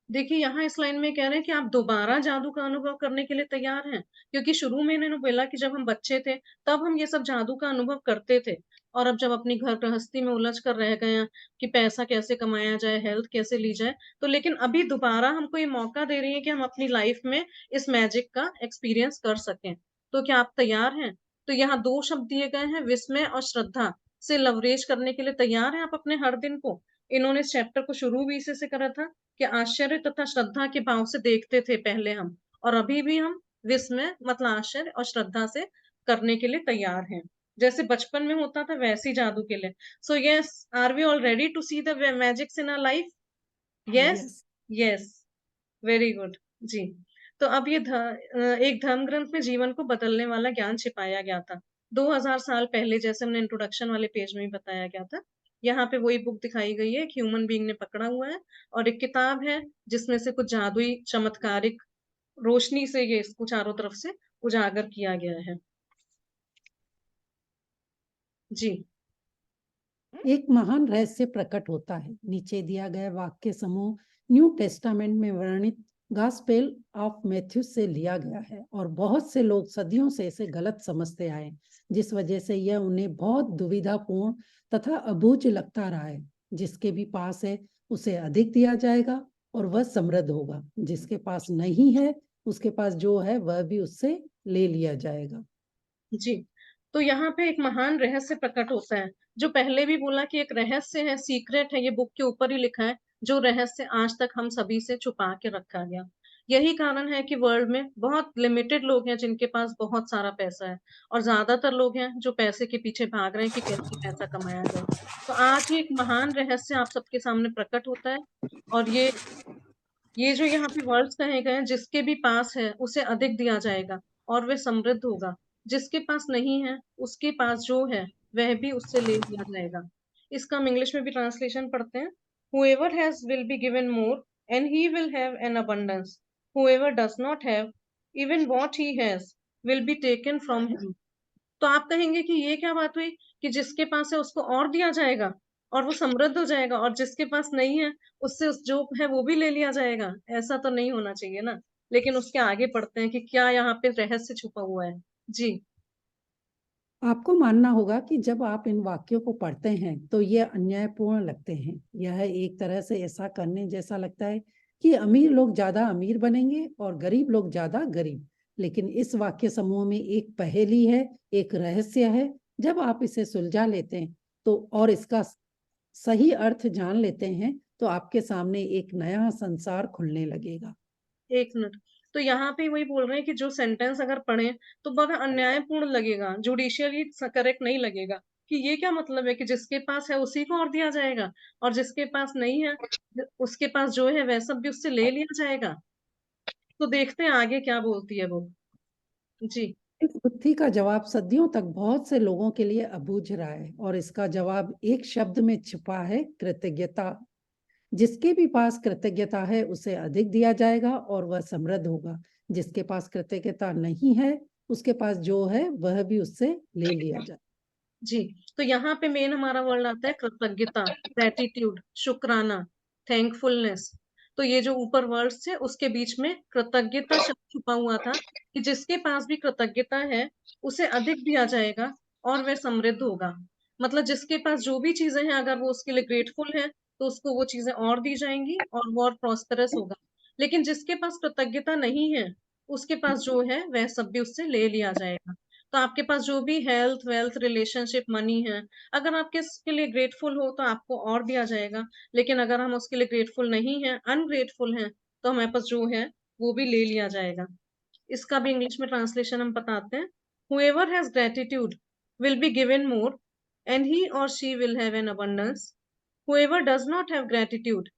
देखिए, यहाँ इस लाइन में कह रहे हैं कि आप दोबारा जादू का अनुभव करने के लिए तैयार हैं? क्योंकि शुरू में इन्होंने बोला कि जब हम बच्चे थे, तब हम ये सब जादू का अनुभव करते थे, और अब जब अपनी घर गृहस्थी में उलझ कर रह गए हैं कि पैसा कैसे कमाया जाए, हेल्थ कैसे ली जाए, तो लेकिन अभी दोबारा हमको ये मौका दे रही है कि हम अपनी लाइफ में इस मैजिक का एक्सपीरियंस कर सकें। तो क्या आप तैयार हैं? तो यहाँ 2 शब्द दिए गए हैं, विस्मय और श्रद्धा से लवरेज करने के लिए तैयार हैं आप अपने हर दिन को? इन्होंने इस चैप्टर को शुरू भी इसी से करा था कि आश्चर्य तथा श्रद्धा के भाव से देखते थे पहले हम, और अभी भी हम विस्मय मतलब आश्चर्य और श्रद्धा से करने के लिए तैयार हैं। जैसे बचपन में होता था वैसे ही जादू के लिए। So yes, are we all ready to see the magics in our life? Yes, yes. Yes, very good. जी। तो अब ये एक धर्म ग्रंथ में जीवन को बदलने वाला ज्ञान छिपाया गया था। 2000 साल पहले, जैसे हमने इंट्रोडक्शन वाले पेज में भी बताया गया था। यहाँ पे वही बुक दिखाई गई है, एक ह्यूमन बीइंग ने पकड़ा हुआ है और एक किताब है जिसमें से कुछ जादुई चमत्कारिक रोशनी से ये इसको चारों तरफ से उजागर किया गया है। जी। एक महान रहस्य प्रकट होता है। नीचे दिया गया वाक्य समूह न्यू टेस्टामेंट में वर्णित गॉस्पेल ऑफ मैथ्यू से लिया गया है और बहुत से लोग सदियों से इसे गलत समझते आए, जिस वजह से यह उन्हें बहुत दुविधापूर्ण तथा अबूझ लगता रहा है। जिसके भी पास है उसे अधिक दिया जाएगा और वह समृद्ध होगा। जिसके पास नहीं है उसके पास जो है वह भी उससे ले लिया जाएगा। जी। तो यहाँ पे एक महान रहस्य प्रकट होता है, जो पहले भी बोला कि एक रहस्य है, सीक्रेट है, ये बुक के ऊपर ही लिखा है, जो रहस्य आज तक हम सभी से छुपा के रखा गया। यही कारण है कि वर्ल्ड में बहुत लिमिटेड लोग हैं जिनके पास बहुत सारा पैसा है और ज्यादातर लोग हैं जो पैसे के पीछे भाग रहे हैं कि कैसे पैसा कमाया जाए। तो आज ही एक महान रहस्य आप सबके सामने प्रकट होता है और ये जो यहाँ पे वर्ड्स कहे गए हैं, जिसके भी पास है उसे अधिक दिया जाएगा और वह समृद्ध होगा। जिसके पास नहीं है उसके पास जो है वह भी उससे ले लिया जाएगा। इसका हम इंग्लिश में भी ट्रांसलेशन पढ़ते हैं। Whoever has will be given more and he will have an abundance. Whoever does not have, even what he has will be taken from him. तो आप कहेंगे कि ये क्या बात हुई कि जिसके पास है उसको और दिया जाएगा और वो समृद्ध हो जाएगा और जिसके पास नहीं है उससे उस जो है वो भी ले लिया जाएगा। ऐसा तो नहीं होना चाहिए ना। लेकिन उसके आगे पढ़ते हैं कि क्या यहाँ पे रहस्य छुपा हुआ है। जी। आपको मानना होगा कि जब आप इन वाक्यों को पढ़ते हैं तो ये अन्यायपूर्ण लगते हैं। यह एक तरह से ऐसा करने जैसा लगता है कि अमीर लोग ज्यादा अमीर बनेंगे और गरीब लोग ज्यादा गरीब। लेकिन इस वाक्य समूह में एक पहेली है, एक रहस्य है। जब आप इसे सुलझा लेते हैं तो और इसका सही अर्थ जान लेते हैं तो आपके सामने एक नया संसार खुलने लगेगा। एक मिनट। तो यहाँ पे वही बोल रहे हैं कि जो सेंटेंस अगर पढ़े तो बड़ा अन्यायपूर्ण लगेगा, जुडिशियली करेक्ट नहीं लगेगा। कि ये क्या मतलब है कि जिसके पास है उसी को और दिया जाएगा और जिसके पास नहीं है उसके पास जो है वह सब भी उससे ले लिया जाएगा। तो देखते हैं आगे क्या बोलती है वो। जी। इस गुत्थी का जवाब सदियों तक बहुत से लोगों के लिए अबूझ रहा है और इसका जवाब एक शब्द में छिपा है, कृतज्ञता। जिसके भी पास कृतज्ञता है उसे अधिक दिया जाएगा और वह समृद्ध होगा। जिसके पास कृतज्ञता नहीं है उसके पास जो है वह भी उससे ले लिया जाए। जी। तो यहाँ पे मेन हमारा वर्ड आता है कृतज्ञता, ग्रेटिट्यूड, शुक्राना, थैंकफुलनेस। तो ये जो ऊपर वर्ड्स थे उसके बीच में कृतज्ञता शब्द छुपा हुआ था कि जिसके पास भी कृतज्ञता है उसे अधिक दिया जाएगा और वह समृद्ध होगा। मतलब जिसके पास जो भी चीजें हैं अगर वो उसके लिए ग्रेटफुल है तो उसको वो चीजें और दी जाएंगी और वो और प्रॉस्पेरस होगा। लेकिन जिसके पास कृतज्ञता नहीं है उसके पास जो है वह सब भी उससे ले लिया जाएगा। तो आपके पास जो भी हेल्थ वेल्थ रिलेशनशिप मनी है, अगर आप किसके लिए ग्रेटफुल हो तो आपको और दिया जाएगा। लेकिन अगर हम उसके लिए ग्रेटफुल नहीं है, अनग्रेटफुल हैं, तो हमारे पास जो है वो भी ले लिया जाएगा। इसका भी इंग्लिश में ट्रांसलेशन हम बताते हैं। Whoever has gratitude will be given more and he or she will have an abundance. Whoever does not have gratitude,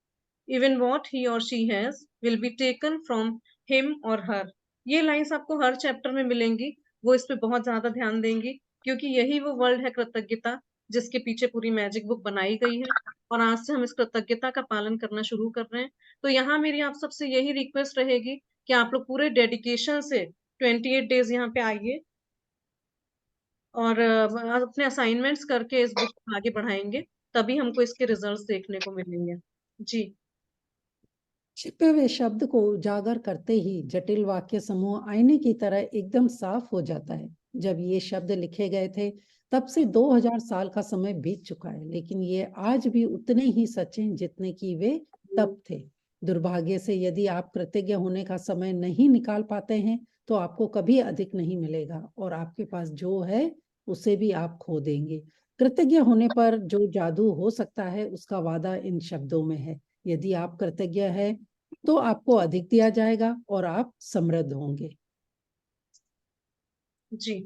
even what he or she has will be taken from him or her. ये lines आपको हर chapter में मिलेंगी। वो इस पे बहुत ज्यादा ध्यान देंगी क्योंकि यही वो वर्ल्ड है कृतज्ञता, जिसके पीछे पूरी मैजिक बुक बनाई गई है। और आज से हम इस कृतज्ञता का पालन करना शुरू कर रहे हैं। तो यहाँ मेरी आप सबसे यही रिक्वेस्ट रहेगी कि आप लोग पूरे डेडिकेशन से 28 डेज यहाँ पे आइए और अपने असाइनमेंट्स करके इस बुक को आगे बढ़ाएंगे। तभी हमको इसके रिजल्ट्स देखने को मिलेंगे। जी। छिपे हुए शब्द को उजागर करते ही जटिल वाक्य समूह आईने की तरह एकदम साफ हो जाता है। जब ये शब्द लिखे गए थे तब से 2000 साल का समय बीत चुका है, लेकिन ये आज भी उतने ही सच हैं जितने कि वे तब थे। दुर्भाग्य से यदि आप कृतज्ञ होने का समय नहीं निकाल पाते हैं तो आपको कभी अधिक नहीं मिलेगा और आपके पास जो है उसे भी आप खो देंगे। कृतज्ञ होने पर जो जादू हो सकता है उसका वादा इन शब्दों में है। यदि आप कृतज्ञ है तो आपको अधिक दिया जाएगा और आप समृद्ध होंगे। जी।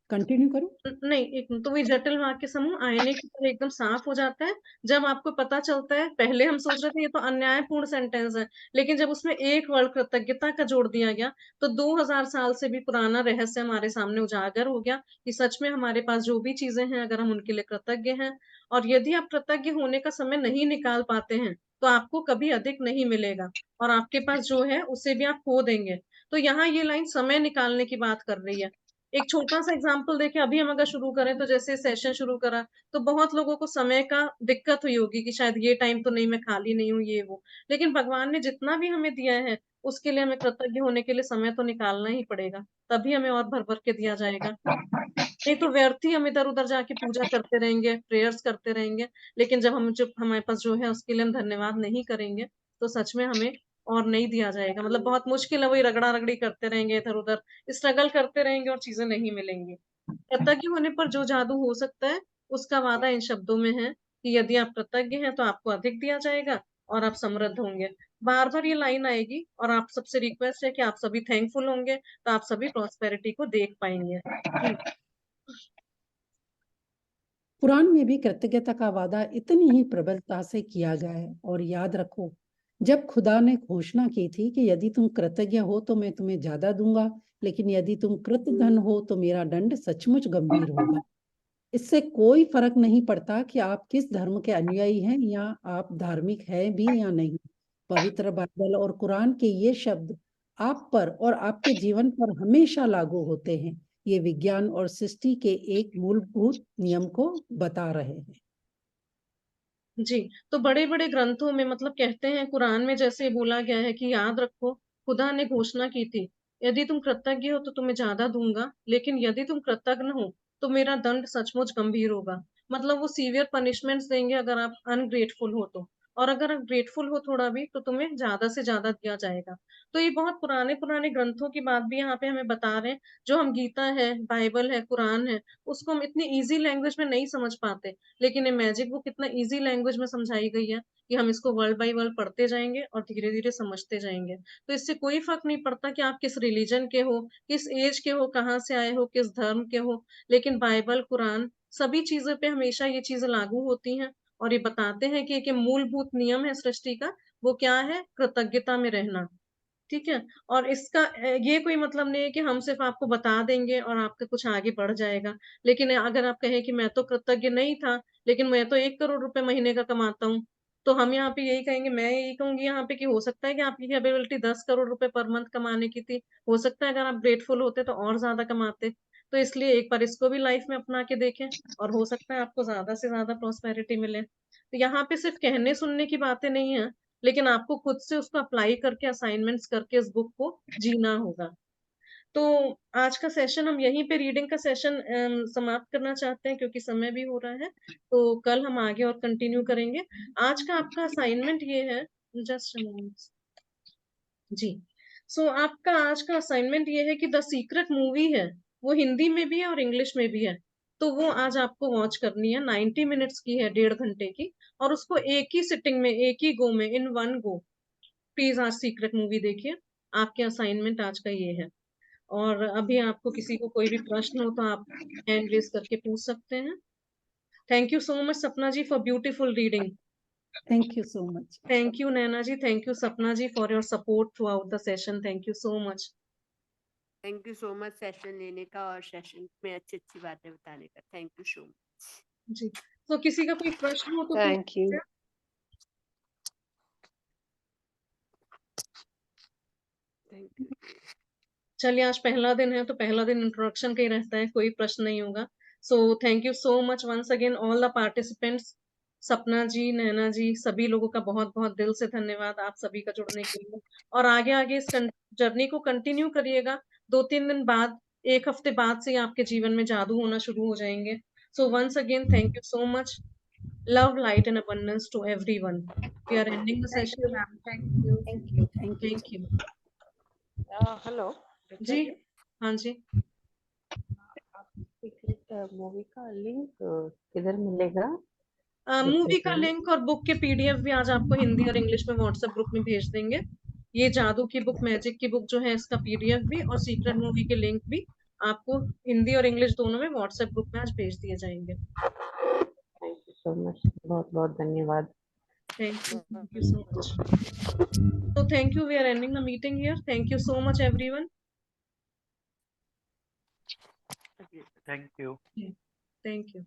कंटिन्यू करूं? नहीं, एक तो वही जटिल वाक्य समूह आईने की तरह एकदम साफ हो जाता है जब आपको पता चलता है। पहले हम सोच रहे थे ये तो अन्यायपूर्ण सेंटेंस है, लेकिन जब उसमें एक वर्ड कृतज्ञता का जोड़ दिया गया तो 2000 साल से भी पुराना रहस्य हमारे सामने उजागर हो गया कि सच में हमारे पास जो भी चीजें हैं, अगर हम उनके लिए कृतज्ञ हैं, और यदि आप कृतज्ञ होने का समय नहीं निकाल पाते हैं तो आपको कभी अधिक नहीं मिलेगा, और आपके पास जो है उसे भी आप खो देंगे। तो यहाँ ये लाइन समय निकालने की बात कर रही है। एक छोटा सा एग्जाम्पल देके अभी हम अगर शुरू करें, तो जैसे सेशन शुरू करा तो बहुत लोगों को समय का दिक्कत हुई होगी कि शायद ये टाइम तो नहीं, मैं खाली नहीं हूँ, ये वो। लेकिन भगवान ने जितना भी हमें दिया है उसके लिए हमें कृतज्ञ होने के लिए समय तो निकालना ही पड़ेगा, तभी हमें और भर भर के दिया जाएगा। नहीं तो व्यर्थ ही हम इधर उधर जाके पूजा करते रहेंगे, प्रेयर्स करते रहेंगे, लेकिन जब हमारे पास जो है उसके लिए हम धन्यवाद नहीं करेंगे तो सच में हमें और नहीं दिया जाएगा। मतलब बहुत मुश्किल है, वही रगड़ा रगड़ी करते रहेंगे, इधर उधर स्ट्रगल करते रहेंगे और चीजें नहीं मिलेंगी। कृतज्ञ होने पर जो जादू हो सकता है उसका वादा इन शब्दों में है कि यदि आप कृतज्ञ हैं तो आपको अधिक दिया जाएगा और आप समृद्ध होंगे। बार बार ये लाइन आएगी और आप सबसे रिक्वेस्ट है कि आप सभी थैंकफुल होंगे तो आप सभी प्रॉस्पेरिटी को देख पाएंगे। जी। पुराण में भी कृतज्ञता का वादा इतनी ही प्रबलता से किया गया है। और याद रखो, जब खुदा ने घोषणा की थी कि यदि तुम कृतज्ञ हो तो मैं तुम्हें ज्यादा दूंगा, लेकिन यदि तुम कृतघ्न हो तो मेरा दंड सचमुच गंभीर होगा। इससे कोई फर्क नहीं पड़ता कि आप किस धर्म के अनुयायी हैं या आप धार्मिक हैं भी या नहीं। पवित्र बाइबल और कुरान के ये शब्द आप पर और आपके जीवन पर हमेशा लागू होते हैं। ये विज्ञान और सृष्टि के एक मूलभूत नियम को बता रहे हैं। जी। तो बड़े बड़े ग्रंथों में मतलब कहते हैं, कुरान में जैसे बोला गया है कि याद रखो, खुदा ने घोषणा की थी, यदि तुम कृतज्ञ हो तो तुम्हें ज्यादा दूंगा, लेकिन यदि तुम कृतज्ञ हो तो मेरा दंड सचमुच गंभीर होगा। मतलब वो सीवियर पनिशमेंट्स देंगे अगर आप अनग्रेटफुल हो तो, और अगर आप ग्रेटफुल हो थोड़ा भी तो तुम्हें ज्यादा से ज्यादा दिया जाएगा। तो ये बहुत पुराने पुराने ग्रंथों की बात भी यहाँ पे हमें बता रहे हैं। जो हम गीता है, बाइबल है, कुरान है, उसको हम इतनी इजी लैंग्वेज में नहीं समझ पाते, लेकिन ये मैजिक बुक इतना इजी लैंग्वेज में समझाई गई है कि हम इसको वर्ड बाय वर्ड पढ़ते जाएंगे और धीरे धीरे समझते जाएंगे। तो इससे कोई फर्क नहीं पड़ता कि आप किस रिलीजन के हो, किस एज के हो, कहाँ से आए हो, किस धर्म के हो, लेकिन बाइबल, कुरान, सभी चीजों पे हमेशा ये चीजें लागू होती हैं। और ये बताते हैं कि एक मूलभूत नियम है सृष्टि का, वो क्या है? कृतज्ञता में रहना। ठीक है। और इसका ये कोई मतलब नहीं है कि हम सिर्फ आपको बता देंगे और आपका कुछ आगे बढ़ जाएगा। लेकिन अगर आप कहें कि मैं तो कृतज्ञ नहीं था, लेकिन मैं तो 1 करोड़ रुपए महीने का कमाता हूँ, तो हम यहाँ पे यही कहेंगे, मैं यही कहूंगी यहाँ पे कि हो सकता है कि आपकी कैपेबिलिटी 10 करोड़ रुपए पर मंथ कमाने की थी, हो सकता है अगर आप ग्रेटफुल होते तो और ज्यादा कमाते। तो इसलिए एक बार इसको भी लाइफ में अपना के देखें, और हो सकता है आपको ज्यादा से ज्यादा प्रोस्पेरिटी मिले। तो यहाँ पे सिर्फ कहने सुनने की बातें नहीं है, लेकिन आपको खुद से उसको अप्लाई करके, असाइनमेंट्स करके इस बुक को जीना होगा। तो आज का सेशन हम यहीं पे, रीडिंग का सेशन समाप्त करना चाहते हैं क्योंकि समय भी हो रहा है। तो कल हम आगे और कंटिन्यू करेंगे। आज का आपका असाइनमेंट ये है, जस्ट जी। आपका आज का असाइनमेंट ये है कि द सीक्रेट मूवी है, वो हिंदी में भी है और इंग्लिश में भी है। तो वो आज आपको वॉच करनी है, 90 मिनट्स की है, 1.5 घंटे की, और उसको एक ही सिटिंग में, एक ही गो में, इन वन गो प्लीज आज सीक्रेट मूवी देखिए। आपके असाइनमेंट आज का ये है। और अभी आपको किसी को कोई भी प्रश्न हो तो आप हैंड रेज करके पूछ सकते हैं। Thank you so much Sapna ji for beautiful reading. Thank you so much. Thank you Naina ji, thank you Sapna ji for your support throughout the session. Thank you so much. Thank you so much session लेने का और session में अच्छी अच्छी बातें बताने का। Thank you so much जी। तो किसी का कोई प्रश्न हो तो पूछ थैंक यू। सकते हैं। Thank you. चलिए, आज पहला दिन है तो पहला दिन इंट्रोडक्शन का ही रहता है, कोई प्रश्न नहीं होगा। Thank you so much once again all the participants. Sapna ji, नैना जी, सभी लोगों का बहुत बहुत दिल से धन्यवाद आप सभी का जुड़ने के लिए। और आगे आगे इस जर्नी को कंटिन्यू करिएगा। 2-3 दिन बाद, एक हफ्ते बाद से ही आपके जीवन में जादू होना शुरू हो जाएंगे। Once again thank you so much. Love, light and abundance to everyone. We are ending the thank you session. Ma'am. Thank you. Thank you. Thank you. Thank you. Hello जी। हाँ जी। सीक्रेट मूवी का link किधर मिलेगा? Movie का description में। Link और book के पीडीएफ भी आज आपको हिंदी और इंग्लिश में व्हाट्सएप ग्रुप में भेज देंगे। ये जादू की बुक, मैजिक की बुक जो है, इसका पीडीएफ भी और सीक्रेट मूवी के लिंक भी आपको हिंदी और इंग्लिश दोनों में व्हाट्सएप ग्रुप में आज भेज दिए जाएंगे। थैंक यू सो मच, बहुत बहुत धन्यवाद। Thank you so much. So thank you. We are ending the meeting here. Thank you so much, everyone. Okay. Thank you. Thank you.